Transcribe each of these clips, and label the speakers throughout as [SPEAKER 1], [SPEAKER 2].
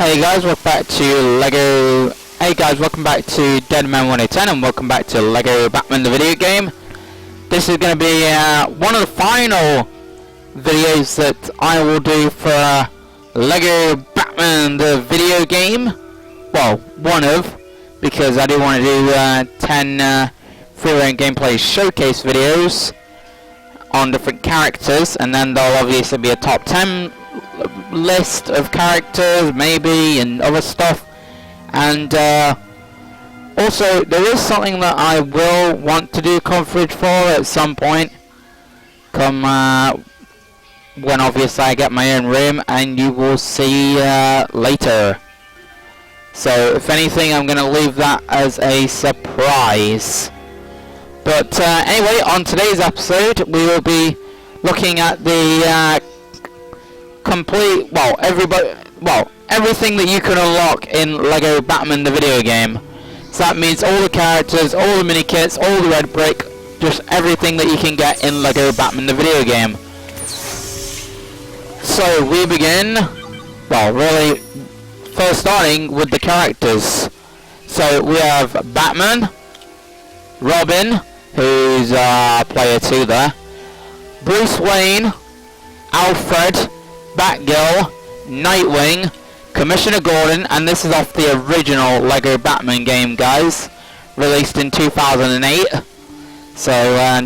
[SPEAKER 1] Hey guys, welcome back to Lego. Hey guys, welcome back to Deadman 110 and welcome back to Lego Batman the video game. This is going to be one of the final videos that I will do for Lego Batman the video game. Well, one of, because I do want to do 10 free-roam gameplay showcase videos on different characters, and then there'll obviously be a top 10 list of characters maybe and other stuff. And also there is something that I will want to do coverage for at some point, come when obviously I get my own room, and you will see later. So if anything, I'm going to leave that as a surprise. But anyway, on today's episode we will be looking at the complete, everything that you can unlock in Lego Batman the video game. So that means all the characters, all the Minikits, all the red brick, just everything that you can get in Lego Batman the video game. So we begin, really first starting with the characters. So we have Batman, Robin, who's player 2 there, Bruce Wayne, Alfred, Batgirl, Nightwing, Commissioner Gordon, and this is off the original Lego Batman game, guys, released in 2008. So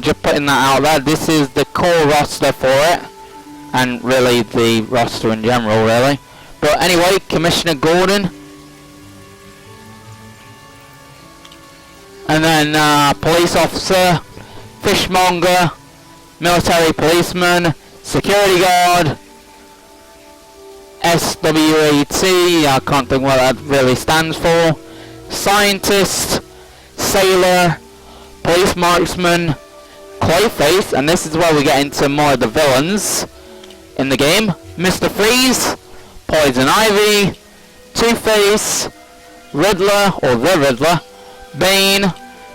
[SPEAKER 1] just putting that out there, this is the core roster for it, and really the roster in general, really. But anyway, Commissioner Gordon, and then police officer, fishmonger, military policeman, security guard, SWAT, I can't think what that really stands for, scientist, sailor, police marksman, Clayface, and this is where we get into more of the villains in the game, Mr. Freeze, Poison Ivy, Two-Face, Riddler, or the Riddler, Bane,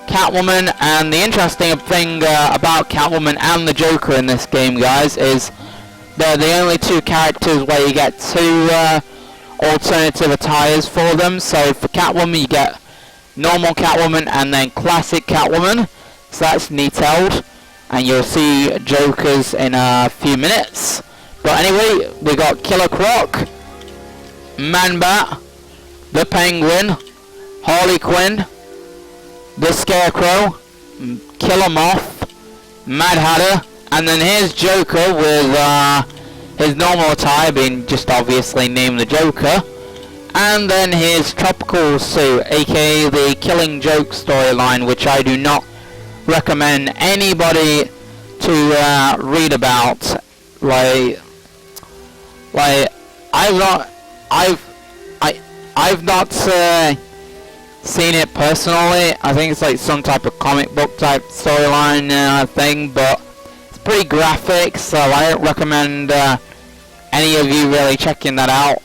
[SPEAKER 1] Catwoman, and the interesting thing about Catwoman and the Joker in this game, guys, is they're the only two characters where you get two alternative attires for them. So for Catwoman you get normal Catwoman and then classic Catwoman, so that's neat-held, and you'll see Jokers in a few minutes. But anyway, we got Killer Croc, Man-Bat, the Penguin, Harley Quinn, the Scarecrow, Killer Moth, Mad Hatter, and then here's Joker with his normal attire being just obviously named the Joker. And then here's Tropical Suit, aka the Killing Joke storyline, which I do not recommend anybody to read about. I've not seen it personally. I think it's like some type of comic book type storyline thing, but it's pretty graphic, so I don't recommend any of you really checking that out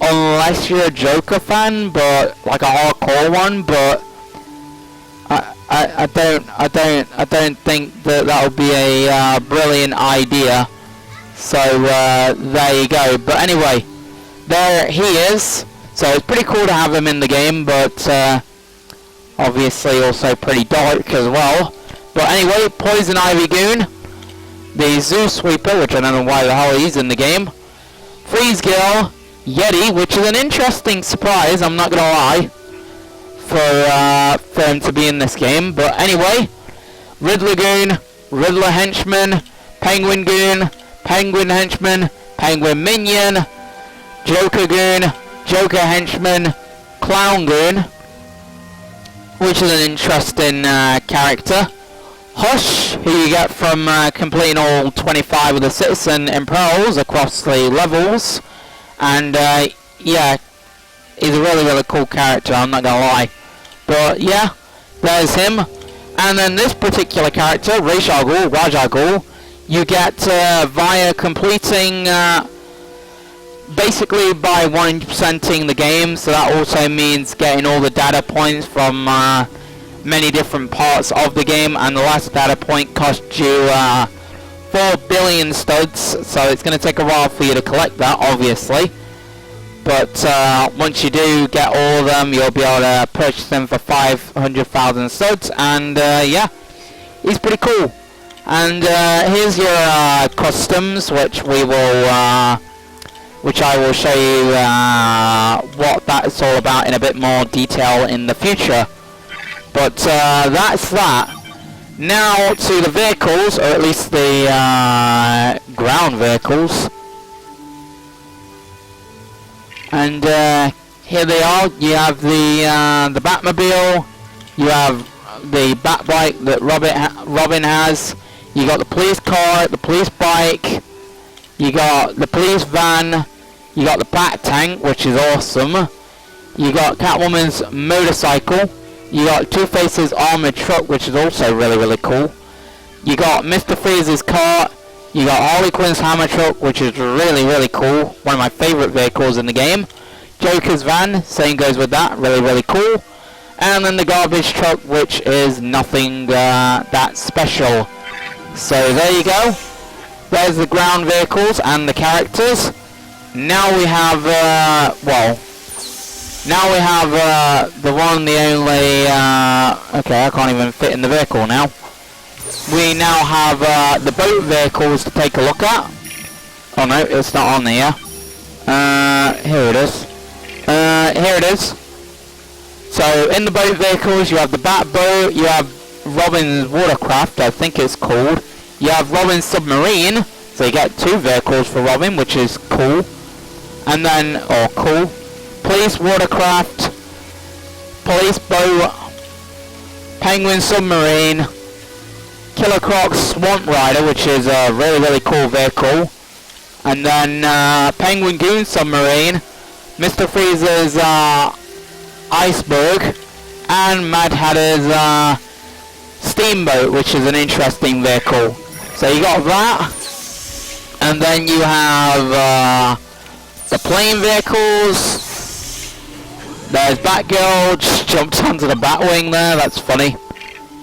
[SPEAKER 1] unless you're a Joker fan, but like a hardcore one. But I don't think that would be a brilliant idea. So there you go. But anyway, there he is. So it's pretty cool to have him in the game, but obviously also pretty dark as well. But anyway, Poison Ivy Goon, the Zoo Sweeper, which I don't know why the hell he's in the game, Freeze Girl, Yeti, which is an interesting surprise, I'm not gonna lie, for him to be in this game. But anyway, Riddler Goon, Riddler Henchman, Penguin Goon, Penguin Henchman, Penguin Minion, Joker Goon, Joker Henchman, Clown Goon, which is an interesting character. Hush, who you get from completing all 25 of the Citizen Imperils across the levels. And yeah, he's a really cool character, I'm not gonna lie. But yeah, there's him. And then this particular character, Ra's al Ghul, you get via completing basically by 100%ing the game, so that also means getting all the data points from many different parts of the game, and the last data point cost you 4 billion studs, so it's going to take a while for you to collect that, obviously. But once you do get all of them, you'll be able to purchase them for 500,000 studs, and yeah, he's pretty cool. And here's your customs, which I will show you what that's all about in a bit more detail in the future. But that's that. Now to the vehicles, or at least the ground vehicles. And here they are. You have the Batmobile. You have the Batbike that Robin has. You got the police car, the police bike. You got the police van. You got the Bat tank, which is awesome. You got Catwoman's motorcycle. You got Two-Face's armored truck, which is also really, really cool. You got Mr. Freeze's car. You got Harley Quinn's hammer truck, which is really, really cool. One of my favorite vehicles in the game. Joker's van, same goes with that. Really, really cool. And then the garbage truck, which is nothing that special. So there you go. There's the ground vehicles and the characters. Now we have, now we have the one, the only, okay, I can't even fit in the vehicle now. We now have the boat vehicles to take a look at. Oh no, it's not on there. Here it is. Here it is. So in the boat vehicles, you have the Bat boat, you have Robin's watercraft, I think it's called. You have Robin's submarine, so you get two vehicles for Robin, which is cool. And then, cool. Police watercraft, police boat, Penguin submarine, Killer Croc's Swamp Rider, which is a really, really cool vehicle. And then Penguin Goon submarine, Mr. Freeze's iceberg, and Mad Hatter's steamboat, which is an interesting vehicle. So you got that, and then you have the plane vehicles. There's Batgirl, just jumped onto the Batwing there, that's funny.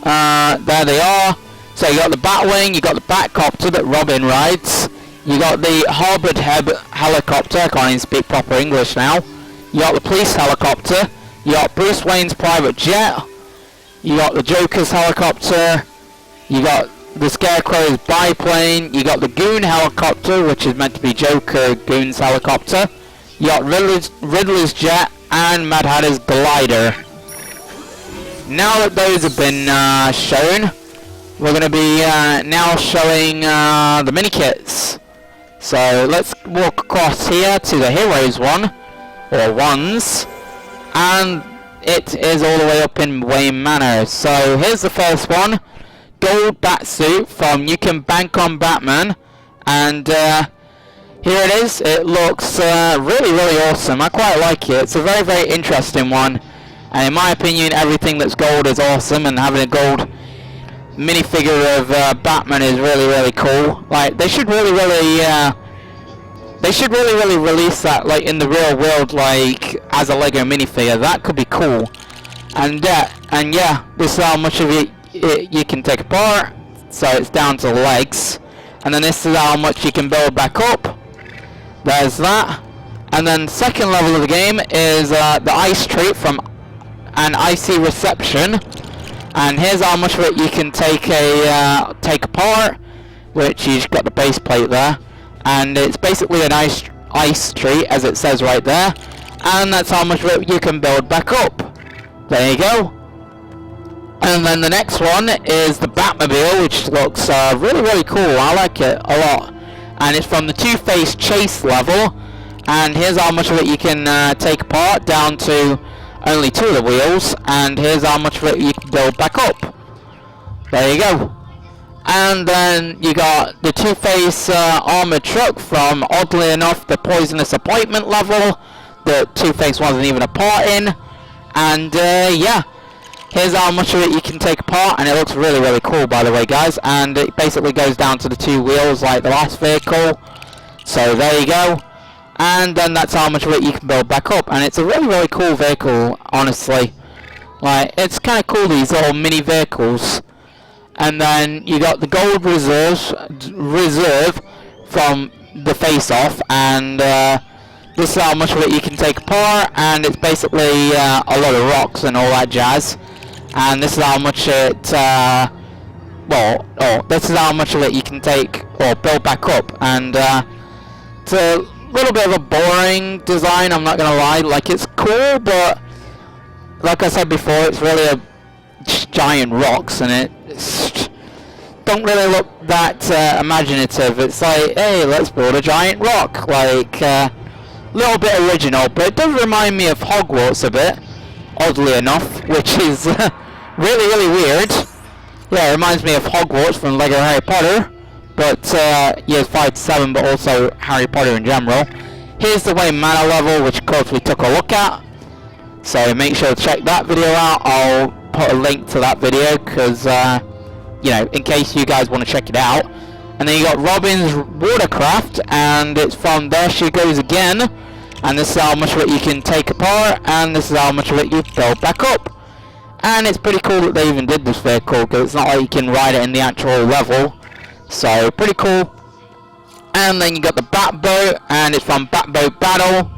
[SPEAKER 1] There they are. So you got the Batwing, you got the Batcopter that Robin rides. You got the Harbour helicopter, I can't even speak proper English now. You got the police helicopter. You got Bruce Wayne's private jet. You got the Joker's helicopter. You got the Scarecrow's biplane. You got the Goon helicopter, which is meant to be Joker Goon's helicopter. You got Riddler's jet and Mad Hatter's glider. Now that those have been shown, we're going to be now showing the Minikits. So let's walk across here to the Heroes one, or ones, and it is all the way up in Wayne Manor. So here's the first one, gold batsuit from You Can Bank on Batman, and here it is. It looks really, really awesome. I quite like it. It's a very, very interesting one, and in my opinion, everything that's gold is awesome, and having a gold minifigure of Batman is really, really cool. Like, they should really, really release that, like, in the real world, like, as a Lego minifigure. That could be cool. And yeah, this is how much of it you can take apart. So it's down to the legs. And then this is how much you can build back up. There's that. And then second level of the game is the ice treat from an icy reception. And here's how much of it you can take apart, which you've got the base plate there, and it's basically an ice treat, as it says right there, and that's how much of it you can build back up. There you go. And then the next one is the Batmobile, which looks really, really cool. I like it a lot, and it's from the Two-Face chase level, and here's how much of it you can take apart, down to only two of the wheels, and here's how much of it you can build back up. There you go. And then you got the Two-Face armored truck from, oddly enough, the Poisonous Appointment level that Two-Face wasn't even a part in. And yeah, here's how much of it you can take apart, and it looks really, really cool, by the way, guys. And it basically goes down to the two wheels like the last vehicle. So there you go. And then that's how much of it you can build back up, and it's a really, really cool vehicle, honestly. Like, it's kind of cool, these little mini vehicles. And then you got the gold reserve from the Face Off, and the This is how much of it you can take apart, and it's basically a lot of rocks and all that jazz. And this is how much it, this is how much of it you can take or build back up. And it's a little bit of a boring design, I'm not gonna lie. Like, it's cool, but like I said before, it's really a giant rocks, and it's don't really look that imaginative. It's like, hey, let's build a giant rock. Like, little bit original, but it does remind me of Hogwarts a bit, oddly enough, which is really, really weird. Yeah, it reminds me of Hogwarts from Lego Harry Potter, but years 5 to 7, but also Harry Potter in general. Here's the Wayne Manor level, which of course we took a look at, so make sure to check that video out. I'll put a link to that video, because, you know, in case you guys want to check it out. And then you got Robin's watercraft, and it's from There She Goes Again. And this is how much of it you can take apart, and this is how much of it you build back up. And it's pretty cool that they even did this vehicle, because it's not like you can ride it in the actual level. So, pretty cool. And then you got the Batboat, and it's from Batboat Battle.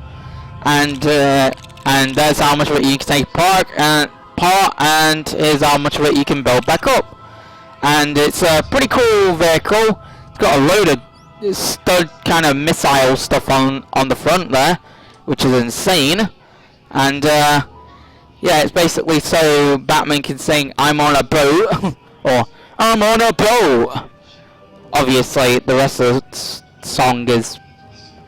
[SPEAKER 1] And there's how much of it you can take apart, and here's how much of it you can build back up. And it's a pretty cool vehicle. It's got a load of stud kind of missile stuff on the front there, which is insane. And yeah, it's basically so Batman can sing "I'm on a boat" or "I'm on a boat." Obviously, the rest of the song is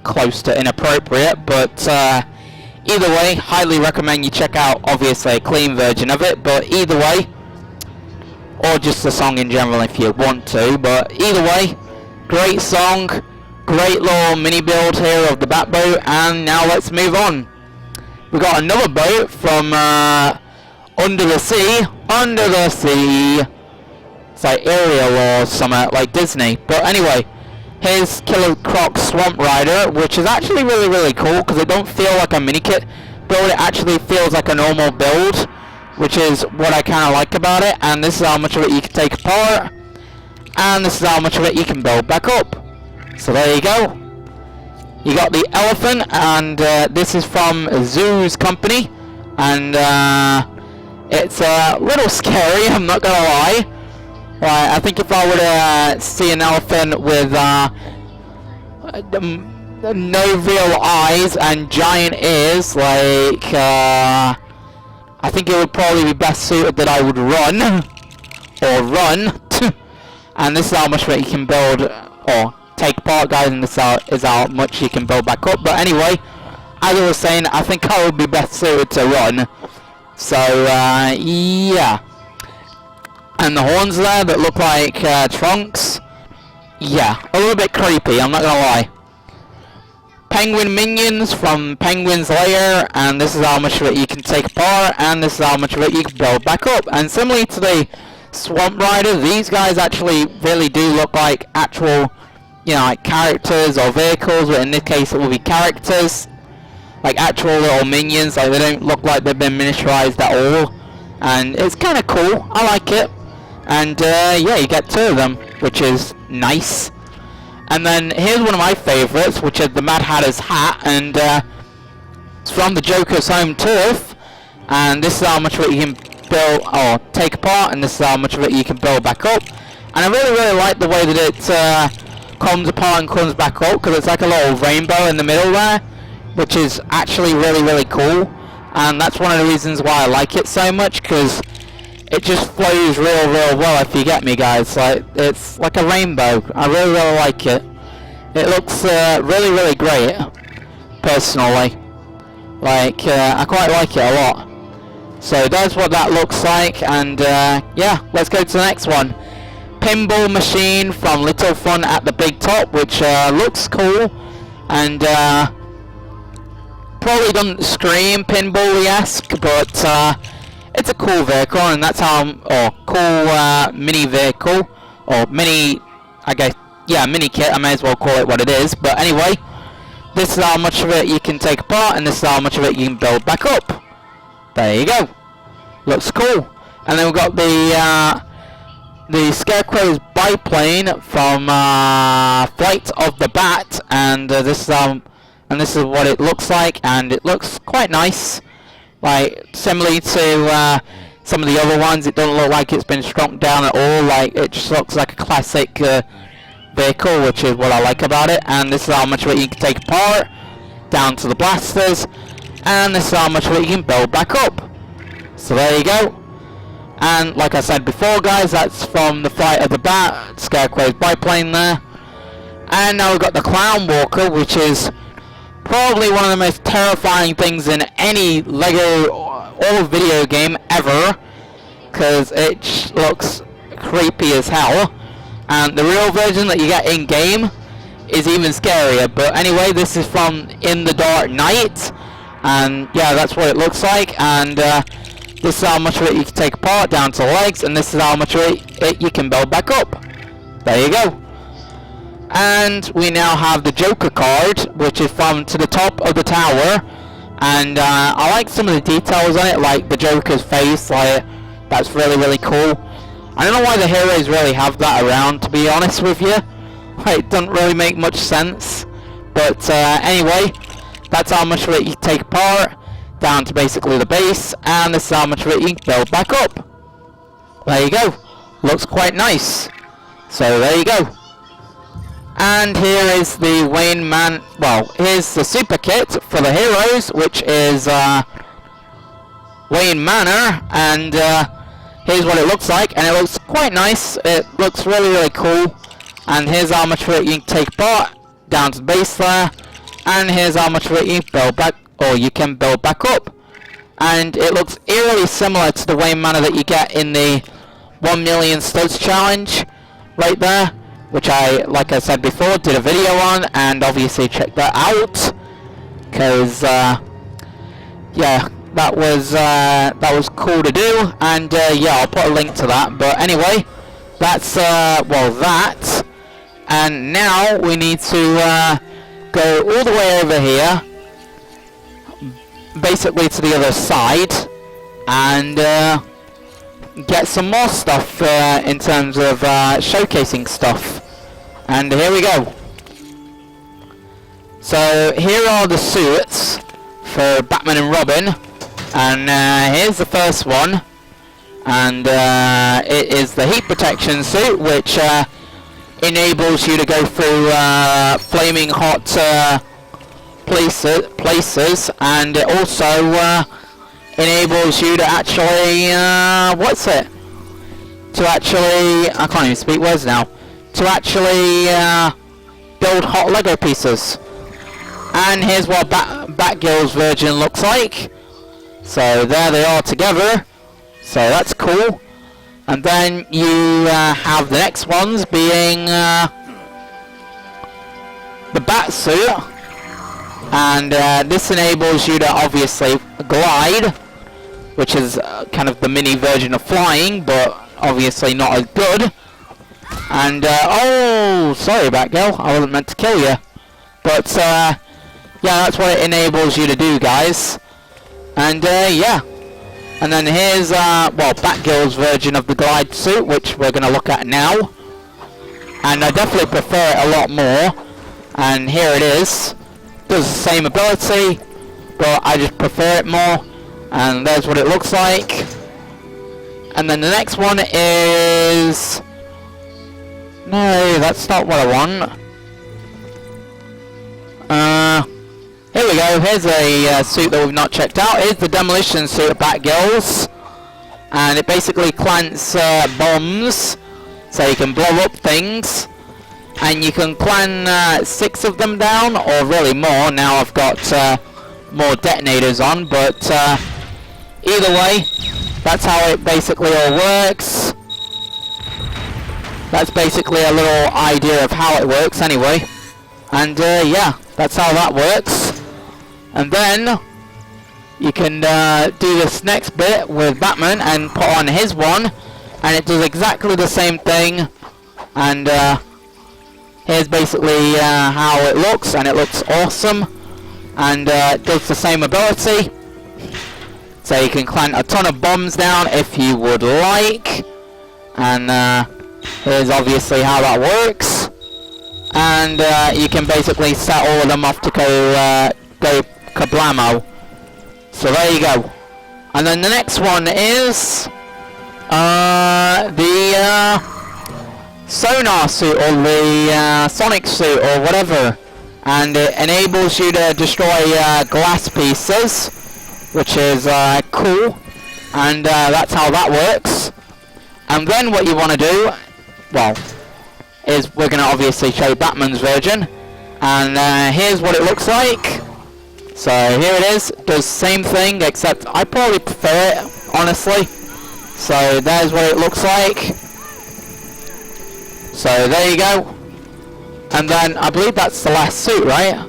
[SPEAKER 1] close to inappropriate, but either way, highly recommend you check out, obviously, a clean version of it. But either way, or just the song in general if you want to, but either way, great song, great little mini build here of the Batboat. And now let's move on. We got another boat from Under the Sea. It's like Ariel or something, like Disney. But anyway, here's Killer Croc's Swamp Rider, which is actually really, really cool, because it don't feel like a mini kit build, it actually feels like a normal build, which is what I kind of like about it. And this is how much of it you can take apart, and this is how much of it you can build back up. So there you go. You got the elephant, and this is from Zoo's company, and it's a little scary, I'm not gonna lie. Right, I think if I were to see an elephant with no real eyes and giant ears, like I think it would probably be best suited that I would run, or run. And this is how much of it you can build or take apart, guys, and this is how much you can build back up. But anyway, as I was saying, I think I would be best suited to run. So yeah. And the horns there that look like trunks, yeah, a little bit creepy, I'm not gonna lie. Penguin minions from Penguin's Lair, and this is how much of it you can take apart, and this is how much of it you can build back up. And similarly to the Swamp Rider, these guys actually really do look like actual, you know, like characters or vehicles, but in this case it will be characters, like actual little minions. Like, they don't look like they've been miniaturized at all, and it's kind of cool, I like it. And yeah, you get 2 of them, which is nice. And then here's one of my favourites, which is the Mad Hatter's hat, and it's from the Joker's home turf. And this is how much of it you can build or take apart, and this is how much of it you can build back up. And I really, really like the way that it comes apart and comes back up, because it's like a little rainbow in the middle there, which is actually really, really cool. And that's one of the reasons why I like it so much, because it just flows real, real well, if you get me, guys. Like, it's like a rainbow. I really, really like it. It looks really, really great, personally. Like, I quite like it a lot. So that's what that looks like, and yeah, let's go to the next one. Pinball Machine from Little Fun at the Big Top, which looks cool, and probably doesn't scream pinball-esque, but it's a cool vehicle, and that's how, or cool mini vehicle, or mini, I guess, yeah, mini kit, I may as well call it what it is. But anyway, this is how much of it you can take apart, and this is how much of it you can build back up. There you go. Looks cool. And then we've got the Scarecrow's Biplane from Flight of the Bat, and this is how and this is what it looks like, and it looks quite nice. Like, similarly to some of the other ones, it doesn't look like it's been shrunk down at all. Like, it just looks like a classic vehicle, which is what I like about it. And this is how much of it you can take apart, down to the blasters, and this is how much of it you can build back up. So there you go. And like I said before, guys, that's from the Flight of the Bat, Scarecrow's biplane there. And now we've got the Clown Walker, which is probably one of the most terrifying things in any Lego or video game ever, because it looks creepy as hell. And the real version that you get in game is even scarier. But anyway, this is from In the Dark Knight, and yeah, that's what it looks like. And this is how much of it you can take apart down to the legs, and this is how much of it you can build back up. There you go. And we now have the Joker card, which is from To the Top of the Tower. And I like some of the details on it, like the Joker's face. Like, that's really, really cool. I don't know why the heroes really have that around, to be honest with you. Like, it doesn't really make much sense. But anyway, that's how much of it you take apart, down to basically the base, and this is how much of it you can build back up. There you go. Looks quite nice. So there you go. And here is the here's the super kit for the heroes, which is Wayne Manor, and here's what it looks like, and it looks quite nice. It looks really, really cool. And here's how much of it you can take apart, down to the base there, and here's how much of it you can build back up. And it looks eerily similar to the Wayne Manor that you get in the 1 million studs challenge right there, which I, like I said before, did a video on, and obviously check that out, because yeah, that was cool to do. And yeah, I'll put a link to that. But anyway, that's that. And now we need to go all the way over here, basically to the other side, and get some more stuff in terms of showcasing stuff. And here we go. So here are the suits for Batman and Robin, and here's the first one, and it is the heat protection suit, which enables you to go through flaming hot places, and it also enables you to actually I can't even speak words now, to actually build hot Lego pieces. And here's what Batgirl's version looks like. So there they are together, so that's cool. And then you have the next ones being the Bat suit, and this enables you to obviously glide, which is kind of the mini version of flying, but obviously not as good. And oh, sorry Batgirl, I wasn't meant to kill you. But yeah, that's what it enables you to do, guys. And yeah. And then here's Batgirl's version of the glide suit, which we're going to look at now. And I definitely prefer it a lot more. And here it is. Does the same ability, but I just prefer it more. And there's what it looks like. And then the next one is... No, that's not what I want. Here we go. Here's a suit that we've not checked out. Here's the demolition suit of Batgirl's, and it basically plants bombs, so you can blow up things, and you can plan 6 of them down, or really more. Now I've got more detonators on, but either way, that's how it basically all works. That's basically a little idea of how it works anyway. And yeah, that's how that works. And then you can do this next bit with Batman and put on his one, and it does exactly the same thing. And here's basically how it looks, and it looks awesome. And it does the same ability, so you can plant a ton of bombs down if you would like. And here's obviously how that works. and you can basically set all of them off to go kablamo. So there you go. And then the next one is the sonar suit, or the sonic suit, or whatever, and it enables you to destroy glass pieces, which is cool, and that's how that works. And then what you want to do, well, is we're going to obviously show Batman's version, and here's what it looks like. So here it is, does the same thing, except I probably prefer it, honestly. So there's what it looks like. So there you go. And then I believe that's the last suit, right?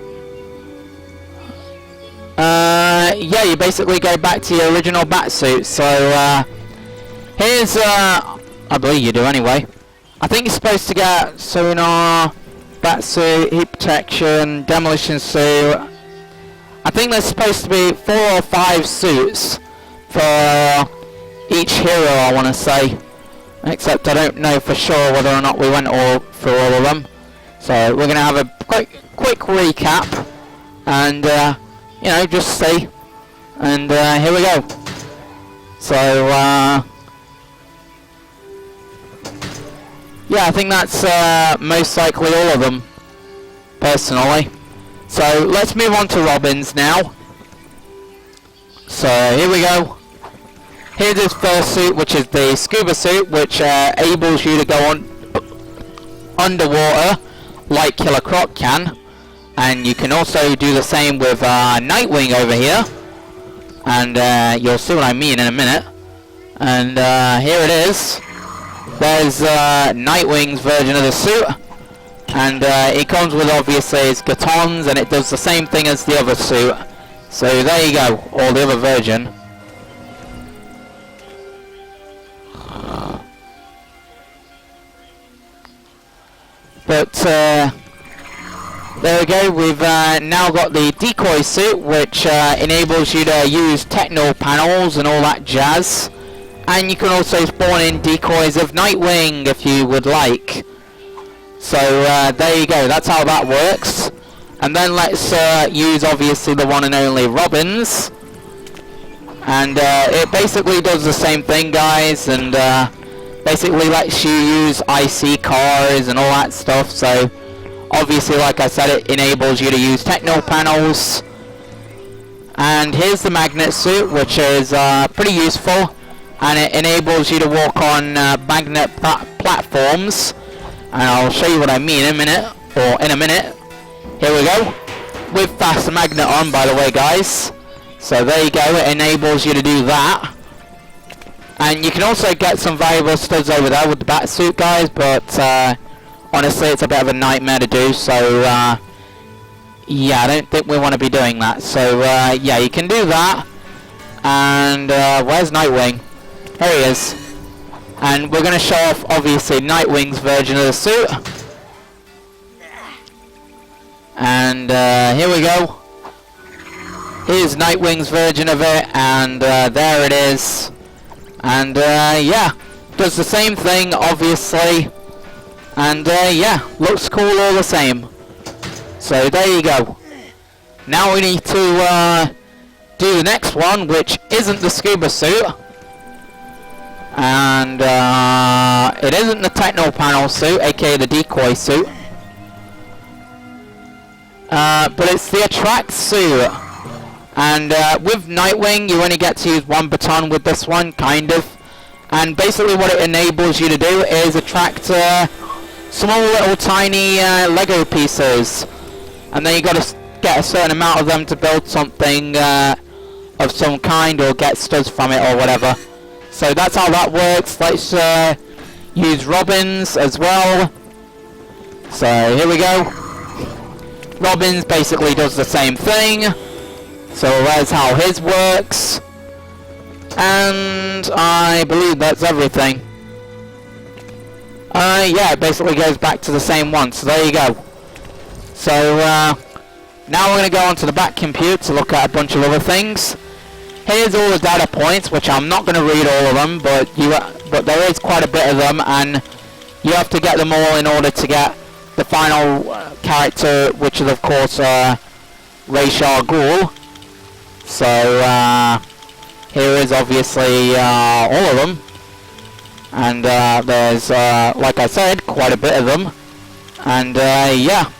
[SPEAKER 1] Yeah, you basically go back to your original bat suit. So here's I believe you do anyway. I think you're supposed to get sonar, bat suit, heat protection, demolition suit. I think there's supposed to be 4 or 5 suits for each hero, I want to say. Except I don't know for sure whether or not we went through all of them. So we're going to have a quick recap and, you know, just see. And here we go. So, yeah, I think that's most likely all of them, personally. So let's move on to Robin's now. So here we go. Here's his first suit, which is the scuba suit, which enables you to go on underwater like Killer Croc can. And you can also do the same with Nightwing over here. And you'll see what I mean in a minute. And here it is. There's Nightwing's version of the suit. And it comes with obviously its batons, and it does the same thing as the other suit. So there you go, or the other version. But there we go, we've now got the decoy suit, which enables you to use techno panels and all that jazz. And you can also spawn in decoys of Nightwing if you would like. So there you go, that's how that works. And then let's use obviously the one and only Robin's. And it basically does the same thing, guys, and basically lets you use IC cars and all that stuff. So obviously, like I said, it enables you to use techno panels. And here's the magnet suit, which is pretty useful, and it enables you to walk on magnet platforms. And I'll show you what I mean in a minute, or in a minute. Here we go, with fast magnet on, by the way, guys. So there you go, it enables you to do that. And you can also get some valuable studs over there with the bat suit, guys, but honestly it's a bit of a nightmare to do, so yeah, I don't think we want to be doing that. So yeah, you can do that. And where's Nightwing? There he is. And we're going to show off obviously Nightwing's version of the suit. And here we go. Here's Nightwing's version of it, and there it is. And yeah, does the same thing obviously. And yeah, looks cool all the same. So there you go. Now we need to do the next one, which isn't the scuba suit. And it isn't the techno panel suit, aka the decoy suit. But it's the attract suit. And with Nightwing, you only get to use one baton with this one, kind of. And basically what it enables you to do is attract small little tiny Lego pieces. And then you got to get a certain amount of them to build something of some kind, or get studs from it, or whatever. So that's how that works. Let's use Robin's as well. So here we go. Robin's basically does the same thing. So that's how his works. And I believe that's everything. Yeah, it basically goes back to the same one. So there you go. So now we're going to go onto the back computer to look at a bunch of other things. Here's all the data points, which I'm not going to read all of them, but there is quite a bit of them, and you have to get them all in order to get the final character, which is of course Ra's al Ghul. So here is obviously all of them, and there's like I said, quite a bit of them, and yeah,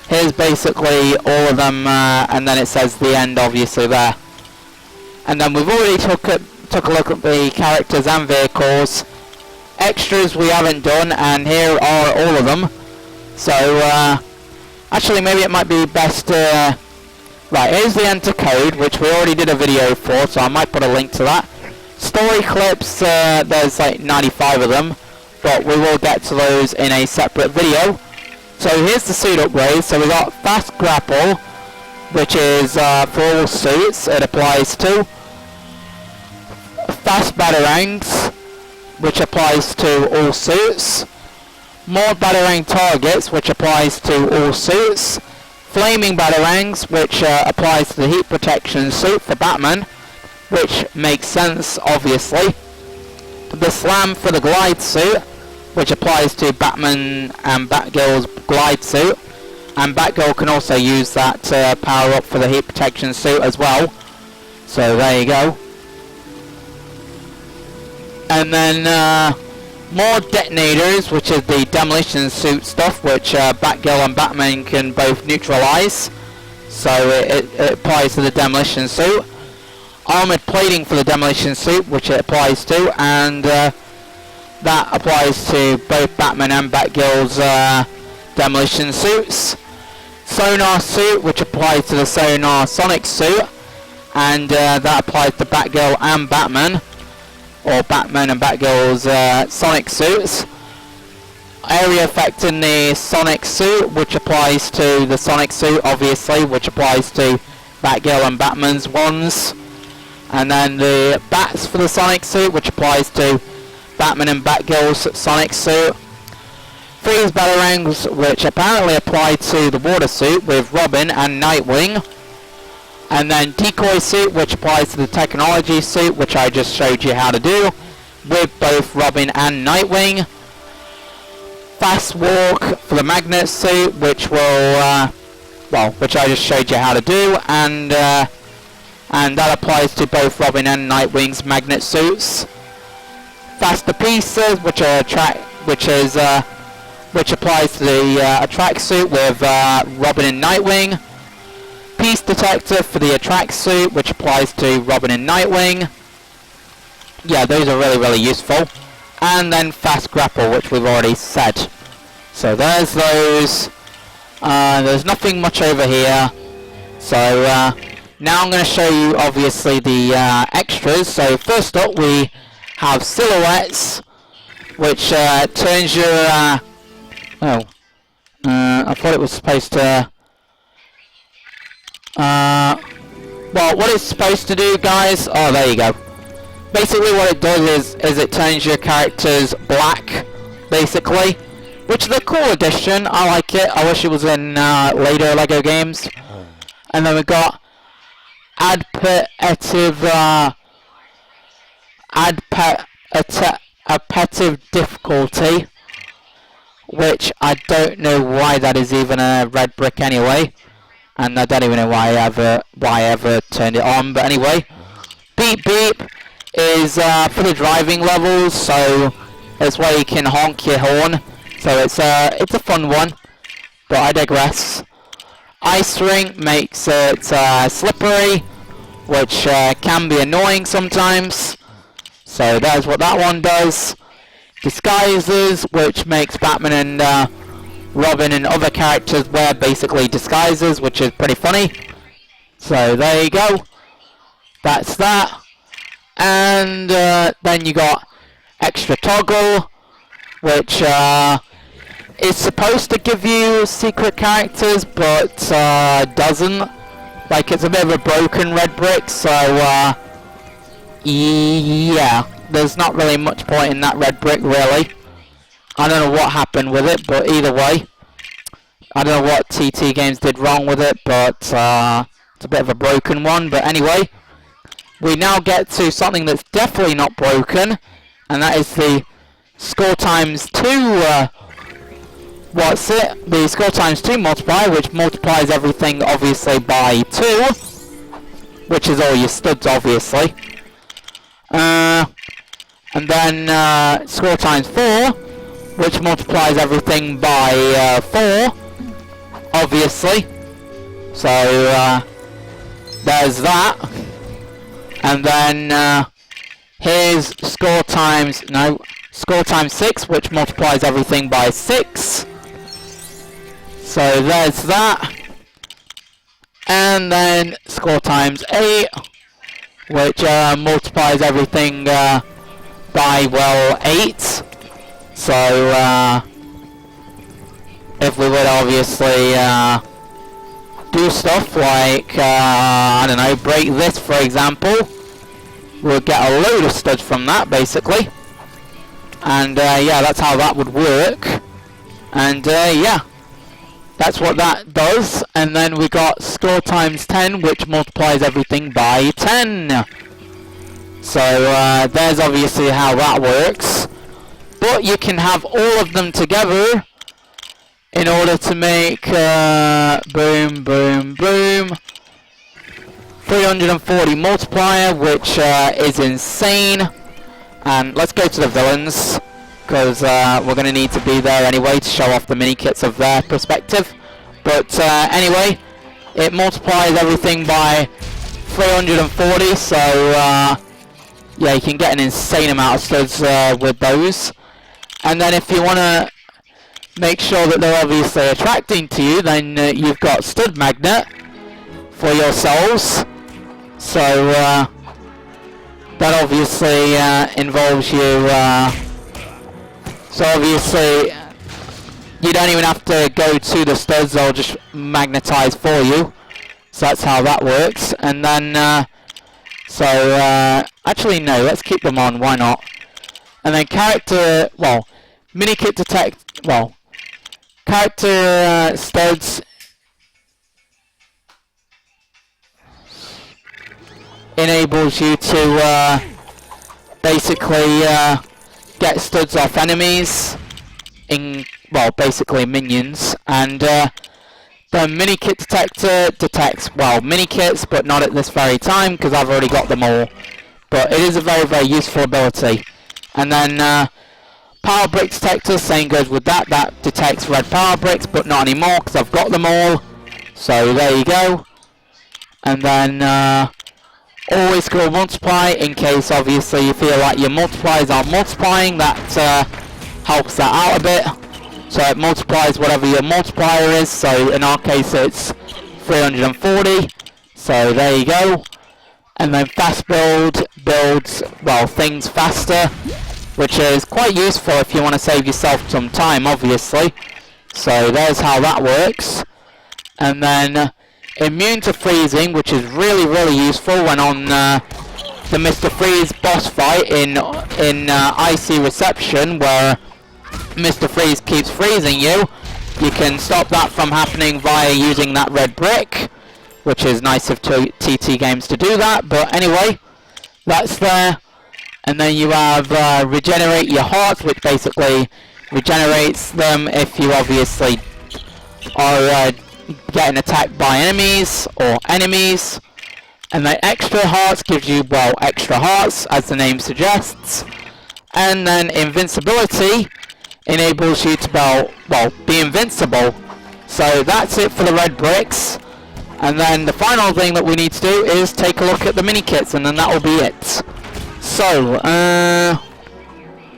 [SPEAKER 1] here's basically all of them, and then it says the end obviously there. And then we've already took a look at the characters and vehicles. Extras we haven't done, and here are all of them. So actually maybe it might be best to... Right, here's the enter code, which we already did a video for, so I might put a link to that. Story clips, there's like 95 of them, but we will get to those in a separate video. So here's the suit upgrade. So we got Fast Grapple, which is for all suits, it applies to. Fast Batarangs, which applies to all suits. More Batarang Targets, which applies to all suits. Flaming Batarangs, which applies to the heat protection suit for Batman, which makes sense obviously. The Slam for the glide suit, which applies to Batman and Batgirl's glide suit, and Batgirl can also use that to power up for the heat protection suit as well. So there you go. And then more detonators, which is the demolition suit stuff, which Batgirl and Batman can both neutralize. So it applies to the demolition suit. Armored plating for the demolition suit, which it applies to, and that applies to both Batman and Batgirl's demolition suits. Sonar suit, which applies to the Sonar Sonic suit, and that applies to Batgirl and Batman, or Batman and Batgirl's Sonic suits. Area effect in the Sonic suit, which applies to the Sonic suit, obviously, which applies to Batgirl and Batman's ones. And then the bats for the Sonic suit, which applies to Batman and Batgirl's Sonic suit. Freeze Batarangs, which apparently apply to the water suit with Robin and Nightwing. And then Decoy suit, which applies to the technology suit, which I just showed you how to do, with both Robin and Nightwing. Fast Walk for the Magnet suit, which will, which I just showed you how to do, and that applies to both Robin and Nightwing's Magnet suits. Faster Pieces, which applies to the Attract suit with Robin and Nightwing. Piece Detector for the Attract suit, which applies to Robin and Nightwing. Yeah, those are really, really useful. And then Fast Grapple, which we've already said. So there's those. There's nothing much over here. So now I'm going to show you, obviously, the extras. So first up, we have Silhouettes, which turns your... I thought it was supposed to... well, what it's supposed to do, guys... Oh, there you go. Basically what it does is it turns your characters black, basically. Which is a cool addition. I like it. I wish it was in later LEGO games. And then we've got Adaptive Difficulty, which I don't know why that is even a red brick anyway. And I don't even know why I ever turned it on, but anyway. Beep Beep is for the driving levels, so it's where you can honk your horn. So it's a fun one, but I digress. Ice Ring makes it slippery, which can be annoying sometimes. So that's what that one does. Disguises, which makes Batman and Robin and other characters wear basically disguises, which is pretty funny. So there you go. That's that. And then you got Extra Toggle, which is supposed to give you secret characters, but doesn't. Like, it's a bit of a broken red brick, so yeah, there's not really much point in that red brick, really. I don't know what happened with it, but either way, I don't know what TT Games did wrong with it, but it's a bit of a broken one. But anyway, we now get to something that's definitely not broken, and that is the Score Times 2 what's it? The score times 2 multiplier, which multiplies everything obviously by 2, which is all your studs obviously. And then score times 4, which multiplies everything by 4, obviously. So there's that. And then here's score times 6, which multiplies everything by 6. So there's that. And then score times 8, which multiplies everything by, well, 8. So if we would obviously do stuff like, I don't know, break this for example, we'll get a load of studs from that basically. And yeah, that's how that would work. And yeah, that's what that does. And then we got score times 10, which multiplies everything by 10. So there's obviously how that works. But you can have all of them together in order to make boom, boom, boom, 340 multiplier, which is insane. And let's go to the villains, because we're going to need to be there anyway to show off the Minikits of their perspective. But anyway, it multiplies everything by 340, so yeah, you can get an insane amount of studs with those. And then if you want to make sure that they're obviously attracting to you, then you've got stud magnet for your souls. So that obviously involves you, so obviously you don't even have to go to the studs, they'll just magnetize for you. So that's how that works. And then so actually no, let's keep them on, why not? And then character, well, Minikit detect, well, character studs enables you to basically get studs off enemies in, well, basically minions. And the Minikit detector detects, well, Minikits, but not at this very time because I've already got them all. But it is a very, very useful ability. And then power brick detector, same goes with that. That detects red power bricks, but not anymore because I've got them all. So there you go. And then always score multiply in case obviously you feel like your multipliers aren't multiplying. That helps that out a bit. So it multiplies whatever your multiplier is. So in our case it's 340. So there you go. And then fast build builds, well, things faster, which is quite useful if you want to save yourself some time, obviously. So there's how that works. And then immune to freezing, which is really, really useful when on the Mr. Freeze boss fight in Icy Reception, where Mr. Freeze keeps freezing you. You can stop that from happening via using that red brick, which is nice of TT Games to do that. But anyway, that's there. And then you have regenerate your hearts, which basically regenerates them if you obviously are getting attacked by enemies or enemies. And then extra hearts gives you, well, extra hearts, as the name suggests. And then invincibility enables you to, well, be invincible. So that's it for the red bricks. And then the final thing that we need to do is take a look at the Minikits, and then that will be it. So,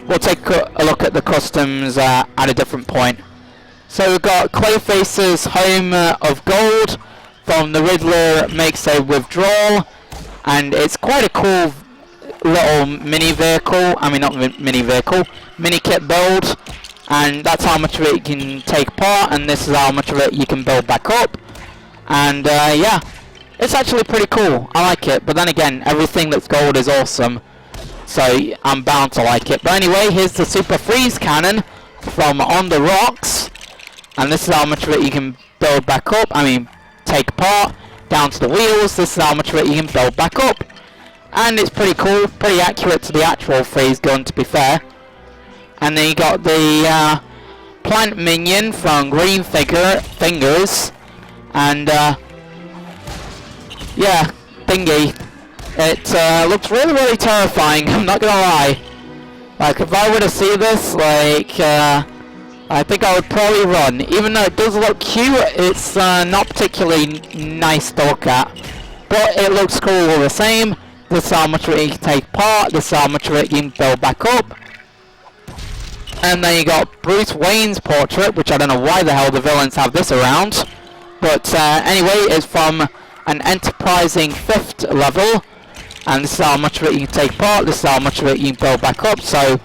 [SPEAKER 1] we'll take a look at the customs at a different point. So we've got Clayface's Home of Gold from the Riddler makes a withdrawal, and it's quite a cool little mini vehicle, I mean not mini vehicle, mini kit build, and that's how much of it you can take apart, and this is how much of it you can build back up. And yeah, it's actually pretty cool, I like it, but then again, everything that's gold is awesome, so I'm bound to like it. But anyway, here's the Super Freeze Cannon from On the Rocks, and this is how much of it you can build back up, I mean take apart, down to the wheels. This is how much of it you can build back up, and it's pretty cool, pretty accurate to the actual freeze gun, to be fair. And then you got the plant minion from Green Fingers, and yeah, thingy. It looks really, really terrifying. I'm not gonna lie. Like, if I were to see this, like, I think I would probably run. Even though it does look cute, it's not particularly nice to look at. But it looks cool all the same. This is how much of it you can take part. This is how much of it you can build back up. And then you got Bruce Wayne's portrait, which I don't know why the hell the villains have this around. But anyway, it's from an enterprising 5th level. And this is how much of it you can take part. This is how much of it you can build back up. So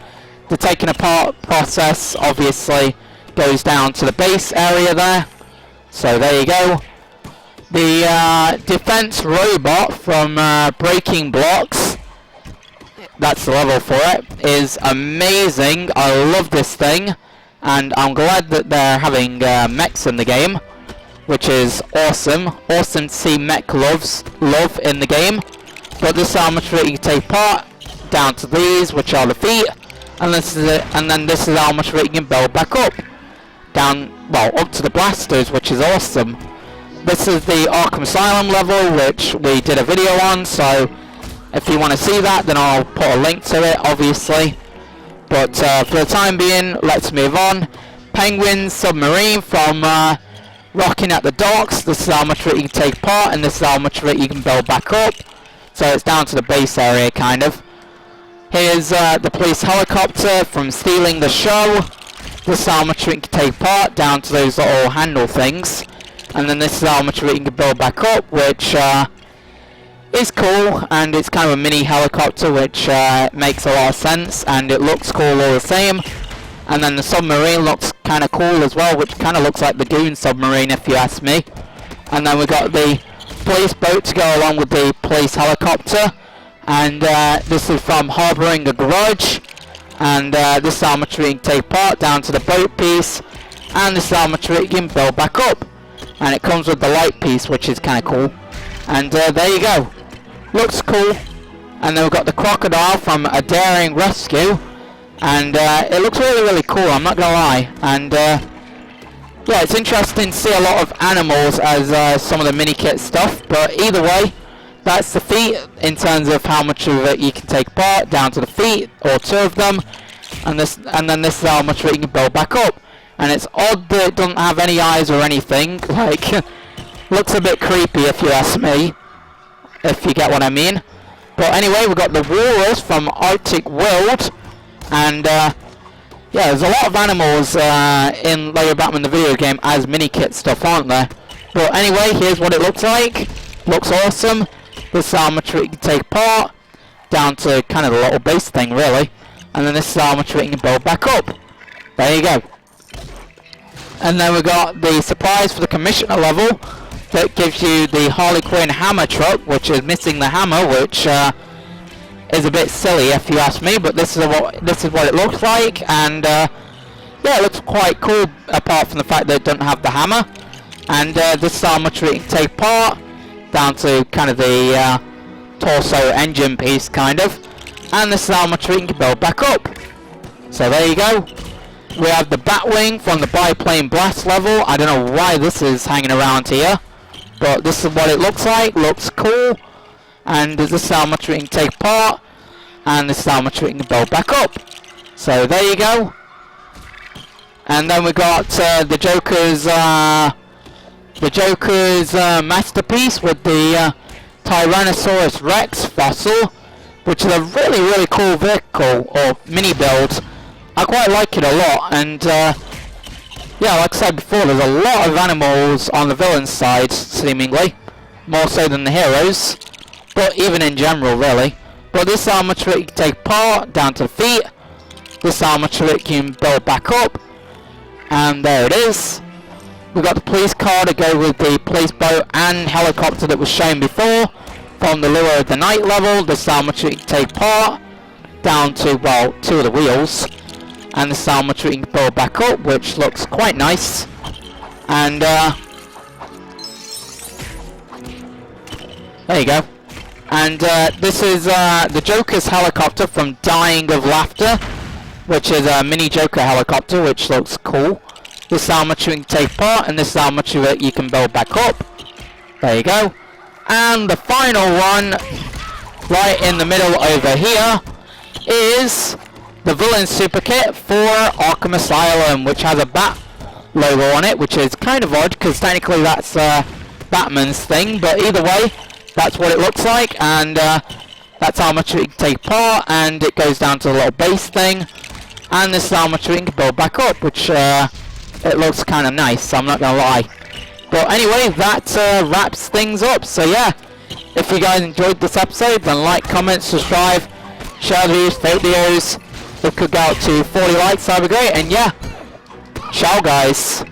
[SPEAKER 1] the taking apart process obviously goes down to the base area there. So there you go. The defense robot from Breaking Blocks, that's the level for it, is amazing. I love this thing, and I'm glad that they're having mechs in the game, which is awesome. Awesome to see mech love in the game. But this is how much of it you can take part, down to these, which are the feet, and this is it. And then this is how much of it you can build back up, down, well, up to the blasters, which is awesome. This is the Arkham Asylum level, which we did a video on, so if you want to see that, then I'll put a link to it, obviously. But for the time being, let's move on. Penguin Submarine from Rocking at the Docks. This is how much of it you can take part, and this is how much of it you can build back up. So it's down to the base area, kind of. Here's the police helicopter from Stealing the Show. This is how much of it you can take part, down to those little handle things. And then this is how much of it you can build back up, which is cool, and it's kind of a mini helicopter, which makes a lot of sense, and it looks cool all the same. And then the submarine looks kind of cool as well, which kind of looks like the Goon submarine, if you ask me. And then we got the police boat to go along with the police helicopter, and this is from Harbouring a Grudge. And this is how much of it you can take part, down to the boat piece, and this is how much of it you can build back up. And it comes with the light piece, which is kind of cool. And there you go. Looks cool. And then we've got the crocodile from A Daring Rescue. And it looks really, really cool, I'm not gonna lie. And yeah, it's interesting to see a lot of animals as some of the Minikit stuff. But either way, that's the feet in terms of how much of it you can take part, down to the feet, or 2 of them. And then this is how much of it you can build back up. And it's odd that it doesn't have any eyes or anything. Like, looks a bit creepy if you ask me, if you get what I mean. But anyway, we've got the walrus from Arctic World, and yeah, there's a lot of animals in Lego Batman the video game as Minikit stuff, aren't there? But anyway, here's what it looks like. Looks awesome. This is how much of it you can take part, down to kind of the little base thing, really. And then this is how much of it you can build back up. There you go. And then we got the surprise for the Commissioner level that gives you the Harley Quinn hammer truck, which is missing the hammer, which is a bit silly if you ask me. But this is what it looks like, and yeah, it looks quite cool apart from the fact that it doesn't have the hammer. And this is how much of it you can take part, down to kind of the torso engine piece, kind of. And this is how much of it you can build back up. So there you go. We have the Batwing from the Biplane Blast level. I don't know why this is hanging around here, but this is what it looks like. Looks cool. And this is how much we can take part, and this is how much we can build back up. So there you go. And then we got the Joker's masterpiece with the Tyrannosaurus Rex fossil, which is a really, really cool vehicle or mini build. I quite like it a lot, and yeah, like I said before, there's a lot of animals on the villain's side, seemingly, more so than the heroes, but even in general, really. But this is how much of it you can take part, down to the feet. This is how much of it you can build back up, and there it is. We've got the police car to go with the police boat and helicopter that was shown before, from the Lure of the Night level. This is how much it can take part, down to, well, 2 of the wheels. And this is how much we can build back up, which looks quite nice. And there you go. And this is the Joker's helicopter from Dying of Laughter, which is a mini Joker helicopter, which looks cool. This is how much you can take apart, and this is how much of it you can build back up. There you go. And the final one, right in the middle over here, is the Villain Super Kit for Arkham Asylum, which has a bat logo on it, which is kind of odd, because technically that's Batman's thing, but either way, that's what it looks like, and that's how much we can take apart, and it goes down to the little base thing, and this is how much we can build back up, which it looks kind of nice, I'm not gonna lie. But anyway, that wraps things up. So yeah, if you guys enjoyed this episode, then like, comment, subscribe, share the videos, favorite videos. It could go out to 40 likes, that'd be great. And yeah, ciao guys.